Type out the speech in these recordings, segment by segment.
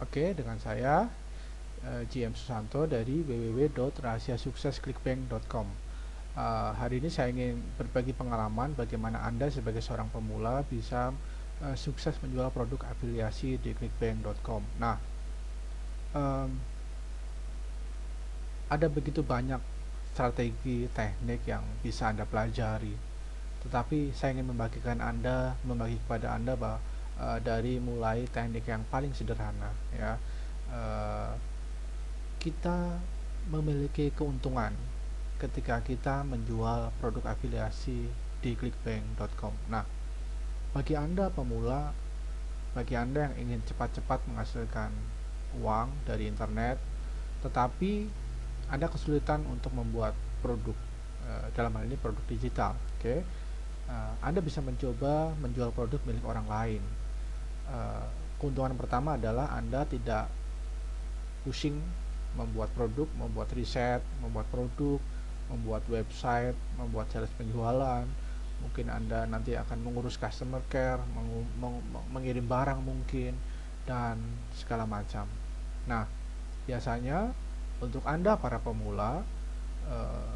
Oke, dengan saya GM Susanto dari www.rahasiasuksesklikbank.com. Hari ini saya ingin berbagi pengalaman bagaimana Anda sebagai seorang pemula bisa sukses menjual produk afiliasi di clickbank.com. Nah, em, ada begitu banyak strategi teknik yang bisa Anda pelajari, tetapi saya ingin membagi kepada Anda bahwa dari mulai teknik yang paling sederhana, ya. Eh, kita memiliki keuntungan ketika kita menjual produk afiliasi di clickbank.com. Nah, bagi Anda pemula, bagi Anda yang ingin cepat-cepat menghasilkan uang dari internet, tetapi Anda kesulitan untuk membuat produk, dalam hal ini produk digital, oke? Anda bisa mencoba menjual produk milik orang lain. Eh, Keuntungan pertama adalah Anda tidak pusing membuat produk, membuat riset, membuat produk, membuat website, membuat sales penjualan. Mungkin Anda nanti akan mengurus customer care, mengirim barang mungkin, dan segala macam. Nah, biasanya untuk Anda para pemula, eh,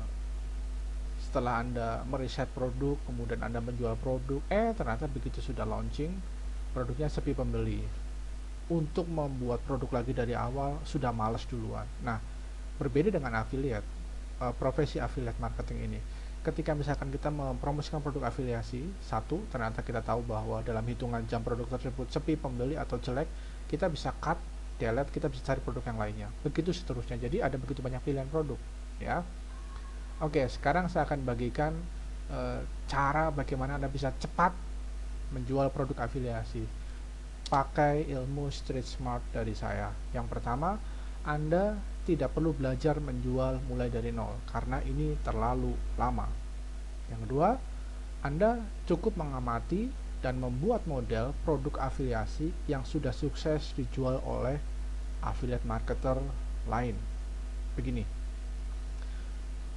setelah Anda meriset produk, kemudian Anda menjual produk, ternyata begitu sudah launching, produknya sepi pembeli. Untuk membuat produk lagi dari awal sudah males duluan. Nah, berbeda dengan affiliate, profesi affiliate marketing ini. Ketika misalkan kita mempromosikan produk afiliasi, satu, ternyata kita tahu bahwa dalam hitungan jam produk tersebut sepi pembeli atau jelek, kita bisa cut, delete, kita bisa cari produk yang lainnya. Begitu seterusnya. Jadi ada begitu banyak pilihan produk, ya. Oke, sekarang saya akan bagikan cara bagaimana Anda bisa cepat menjual produk afiliasi pakai ilmu street smart dari saya. Yang pertama, Anda tidak perlu belajar menjual mulai dari nol karena ini terlalu lama. Yang kedua, Anda cukup mengamati dan membuat model produk afiliasi yang sudah sukses dijual oleh affiliate marketer lain. Begini,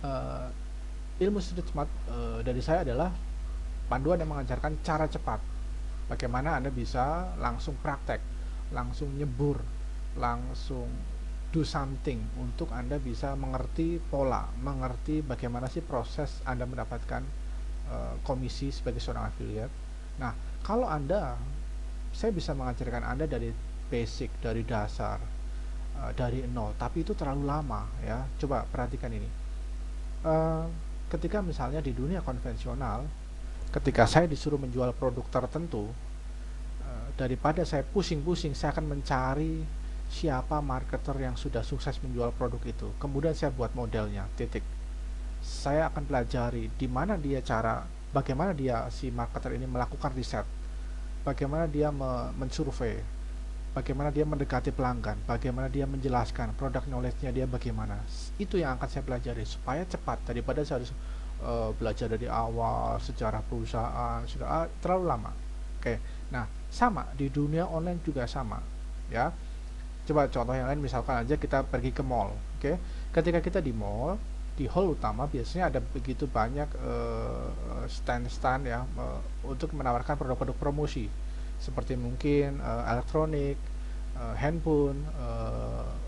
uh, ilmu street smart dari saya adalah panduan yang mengajarkan cara cepat. Bagaimana Anda bisa langsung praktek, langsung nyebur, langsung do something untuk Anda bisa mengerti pola, mengerti bagaimana sih proses Anda mendapatkan komisi sebagai seorang affiliate. Nah, kalau saya bisa mengajarkan Anda dari basic, dari dasar, dari nol, tapi itu terlalu lama, ya. Coba perhatikan ini. Eh, Ketika misalnya di dunia konvensional, ketika saya disuruh menjual produk tertentu, daripada saya pusing-pusing, saya akan mencari siapa marketer yang sudah sukses menjual produk itu. Kemudian saya buat modelnya, titik. Saya akan pelajari di mana dia bagaimana dia si marketer ini melakukan riset, bagaimana dia mensurvei, bagaimana dia mendekati pelanggan, bagaimana dia menjelaskan produk knowledge-nya dia bagaimana. Itu yang akan saya pelajari supaya cepat daripada saya harus belajar dari awal sejarah perusahaan sudah terlalu lama. Oke. Nah, sama di dunia online juga sama, ya. Coba contoh yang lain, misalkan aja kita pergi ke mall. Oke. Ketika kita di mall, di hall utama biasanya ada begitu banyak stand-stand, ya, untuk menawarkan produk-produk promosi seperti mungkin elektronik, handphone,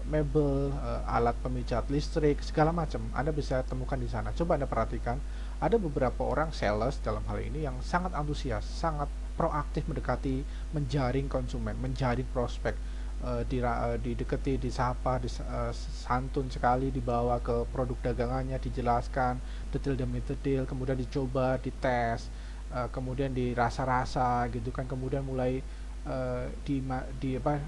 mebel, alat pemijat listrik, segala macam. Anda bisa temukan di sana. Coba Anda perhatikan, ada beberapa orang sales dalam hal ini yang sangat antusias, sangat proaktif mendekati, menjaring konsumen, menjaring prospek, didekati, disapa, santun sekali dibawa ke produk dagangannya, dijelaskan detail demi detail, kemudian dicoba, dites, kemudian dirasa-rasa gitu kan, kemudian mulai di apa,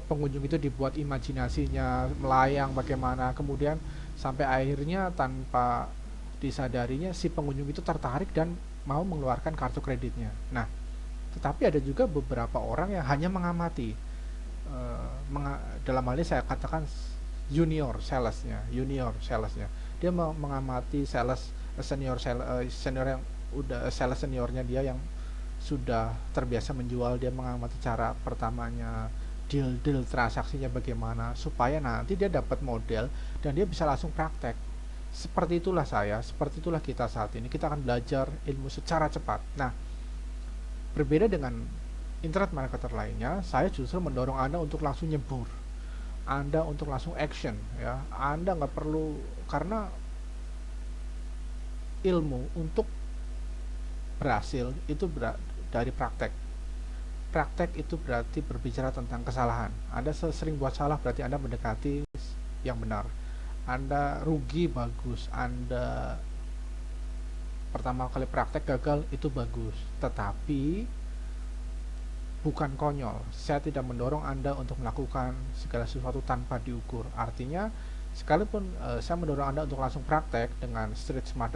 pengunjung itu dibuat imajinasinya melayang bagaimana, kemudian sampai akhirnya tanpa disadarinya si pengunjung itu tertarik dan mau mengeluarkan kartu kreditnya. Nah, tetapi ada juga beberapa orang yang hanya mengamati, dalam hal ini saya katakan junior salesnya. Dia mengamati senior yang udah sales seniornya dia yang sudah terbiasa menjual. Dia mengamati cara pertamanya, deal transaksinya bagaimana, supaya nanti dia dapat model dan dia bisa langsung praktek. Seperti itulah seperti itulah kita saat ini. Kita akan belajar ilmu secara cepat. Nah, berbeda dengan internet marketer lainnya, saya justru mendorong Anda untuk langsung nyebur, Anda untuk langsung action, ya. Anda nggak perlu, karena ilmu untuk berhasil itu dari praktek. Praktek itu berarti berbicara tentang kesalahan. Anda sering buat salah, berarti Anda mendekati yang benar. Anda rugi, bagus. Anda pertama kali praktek gagal, itu bagus. Tetapi bukan konyol. Saya tidak mendorong Anda untuk melakukan segala sesuatu tanpa diukur. Artinya, sekalipun saya mendorong Anda untuk langsung praktek dengan street smart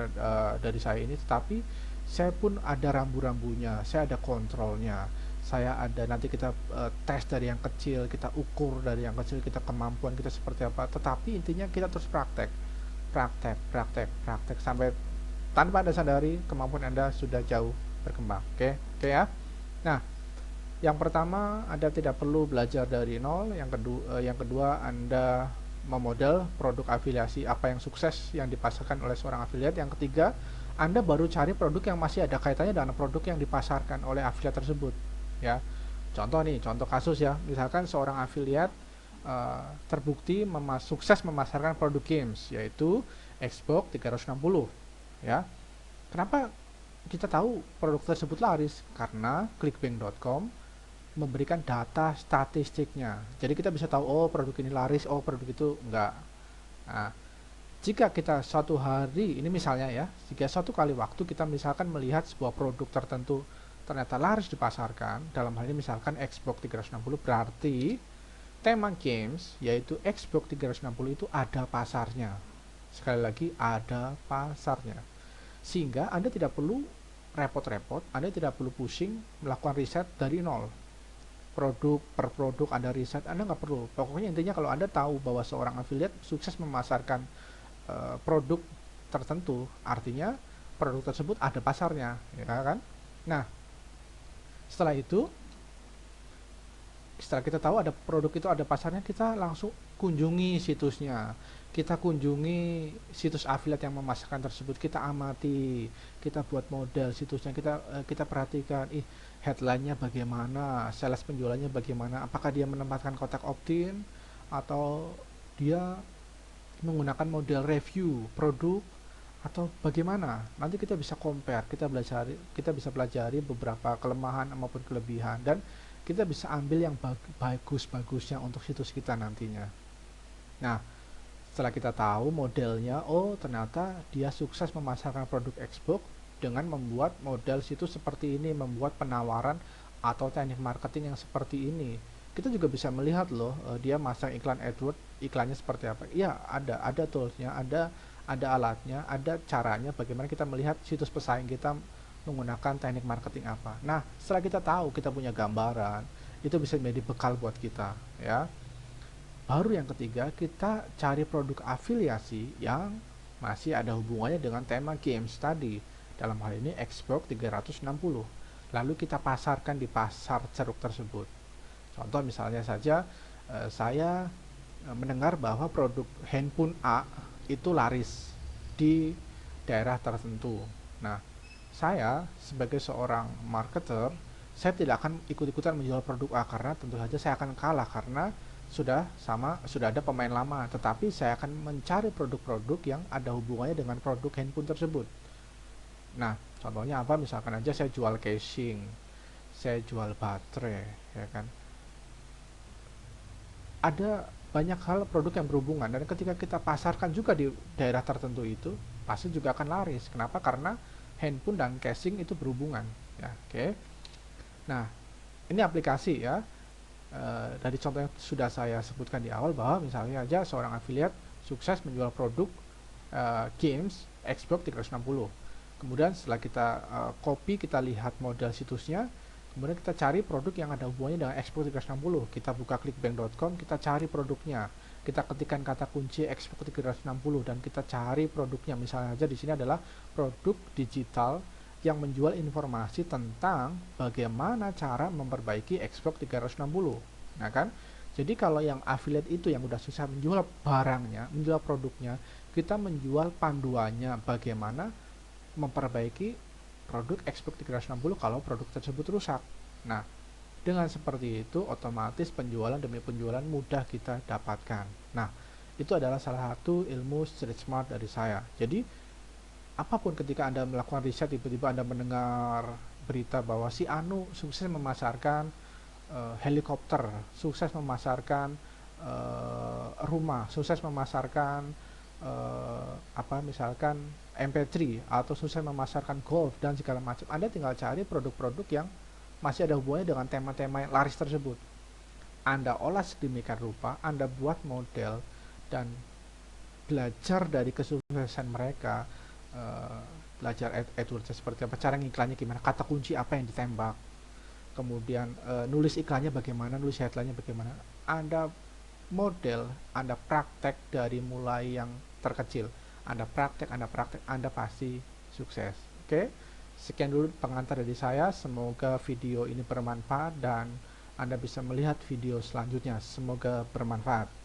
dari saya ini, tetapi saya pun ada rambu-rambunya, saya ada kontrolnya. Saya ada, nanti kita tes dari yang kecil, kita ukur dari yang kecil, kita kemampuan kita seperti apa. Tetapi intinya kita terus praktek, praktek, praktek, praktek sampai tanpa Anda sadari kemampuan Anda sudah jauh berkembang. Oke, oke ya. Nah, yang pertama, Anda tidak perlu belajar dari nol. Yang kedua, Anda memodel produk afiliasi apa yang sukses yang dipasarkan oleh seorang afiliat. Yang ketiga, Anda baru cari produk yang masih ada kaitannya dengan produk yang dipasarkan oleh afiliat tersebut. Ya, contoh nih, contoh kasus ya. Misalkan seorang afiliat terbukti sukses memasarkan produk games, yaitu Xbox 360. Ya, kenapa kita tahu produk tersebut laris? Karena clickbank.com memberikan data statistiknya. Jadi kita bisa tahu, oh produk ini laris, oh produk itu enggak. Nah, jika kita suatu hari, ini misalnya ya, jika suatu kali waktu kita misalkan melihat sebuah produk tertentu ternyata laris dipasarkan, dalam hal ini misalkan Xbox 360, berarti tema games, yaitu Xbox 360 itu ada pasarnya. Sekali lagi, ada pasarnya. Sehingga Anda tidak perlu repot-repot, Anda tidak perlu pusing melakukan riset dari nol. Produk per produk Anda riset, Anda nggak perlu. Pokoknya intinya kalau Anda tahu bahwa seorang afiliat sukses memasarkan produk tertentu, artinya produk tersebut ada pasarnya, ya kan? Nah, setelah itu, setelah kita tahu ada produk itu ada pasarnya, kita langsung kunjungi situsnya. Kita kunjungi situs afiliat yang memasarkan tersebut, kita amati, kita buat model situsnya, kita perhatikan, headline-nya bagaimana, sales penjualannya bagaimana, apakah dia menempatkan kotak opt-in atau dia menggunakan model review produk atau bagaimana. Nanti kita bisa compare, kita bisa pelajari beberapa kelemahan maupun kelebihan, dan kita bisa ambil yang bagus-bagusnya untuk situs kita nantinya. Nah, setelah kita tahu modelnya, oh ternyata dia sukses memasarkan produk Xbox dengan membuat model situs seperti ini, membuat penawaran atau teknik marketing yang seperti ini. Kita juga bisa melihat loh, dia masang iklan AdWords, iklannya seperti apa. Iya, ada toolsnya, ada alatnya, ada caranya bagaimana kita melihat situs pesaing kita menggunakan teknik marketing apa. Nah, setelah kita tahu, kita punya gambaran, itu bisa menjadi bekal buat kita, ya. Baru yang ketiga, kita cari produk afiliasi yang masih ada hubungannya dengan tema games tadi. Dalam hal ini Xbox 360. Lalu kita pasarkan di pasar ceruk tersebut. Contoh misalnya saja, saya mendengar bahwa produk handphone A itu laris di daerah tertentu. Nah, saya sebagai seorang marketer, saya tidak akan ikut-ikutan menjual produk A, karena tentu saja saya akan kalah karena sudah ada pemain lama. Tetapi saya akan mencari produk-produk yang ada hubungannya dengan produk handphone tersebut. Nah, contohnya apa? Misalkan aja saya jual casing, saya jual baterai, ya kan. Ada banyak hal produk yang berhubungan, dan ketika kita pasarkan juga di daerah tertentu itu, pasti juga akan laris. Kenapa? Karena handphone dan casing itu berhubungan, ya. Oke. Nah, ini aplikasi ya. Dari contoh yang sudah saya sebutkan di awal, bahwa misalnya aja seorang afiliat sukses menjual produk games Xbox 360. Kemudian setelah kita copy, kita lihat model situsnya, kemudian kita cari produk yang ada hubungannya dengan Xbox 360. Kita buka clickbank.com, kita cari produknya, kita ketikkan kata kunci Xbox 360 dan kita cari produknya. Misalnya aja di sini adalah produk digital yang menjual informasi tentang bagaimana cara memperbaiki Xbox 360. Nah kan, jadi kalau yang affiliate itu yang udah susah menjual barangnya, menjual produknya, kita menjual panduannya bagaimana memperbaiki produk Xbox 360 kalau produk tersebut rusak. Nah, Dengan seperti itu, otomatis penjualan demi penjualan mudah kita dapatkan. Nah, itu adalah salah satu ilmu street smart dari saya. Jadi, apapun ketika Anda melakukan riset, tiba-tiba Anda mendengar berita bahwa si Anu sukses memasarkan helikopter, sukses memasarkan rumah, sukses memasarkan apa misalkan MP3 atau sukses memasarkan golf dan segala macam. Anda tinggal cari produk-produk yang masih ada hubungannya dengan tema-tema yang laris tersebut. Anda olah sedemikian rupa, Anda buat model dan belajar dari kesuksesan mereka, belajar AdWords seperti apa, cara ngiklannya gimana, kata kunci apa yang ditembak, kemudian nulis iklannya bagaimana, nulis headline-nya bagaimana. Anda model, Anda praktek dari mulai yang terkecil. Anda praktek, Anda pasti sukses. Oke, sekian dulu pengantar dari saya. Semoga video ini bermanfaat dan Anda bisa melihat video selanjutnya. Semoga bermanfaat.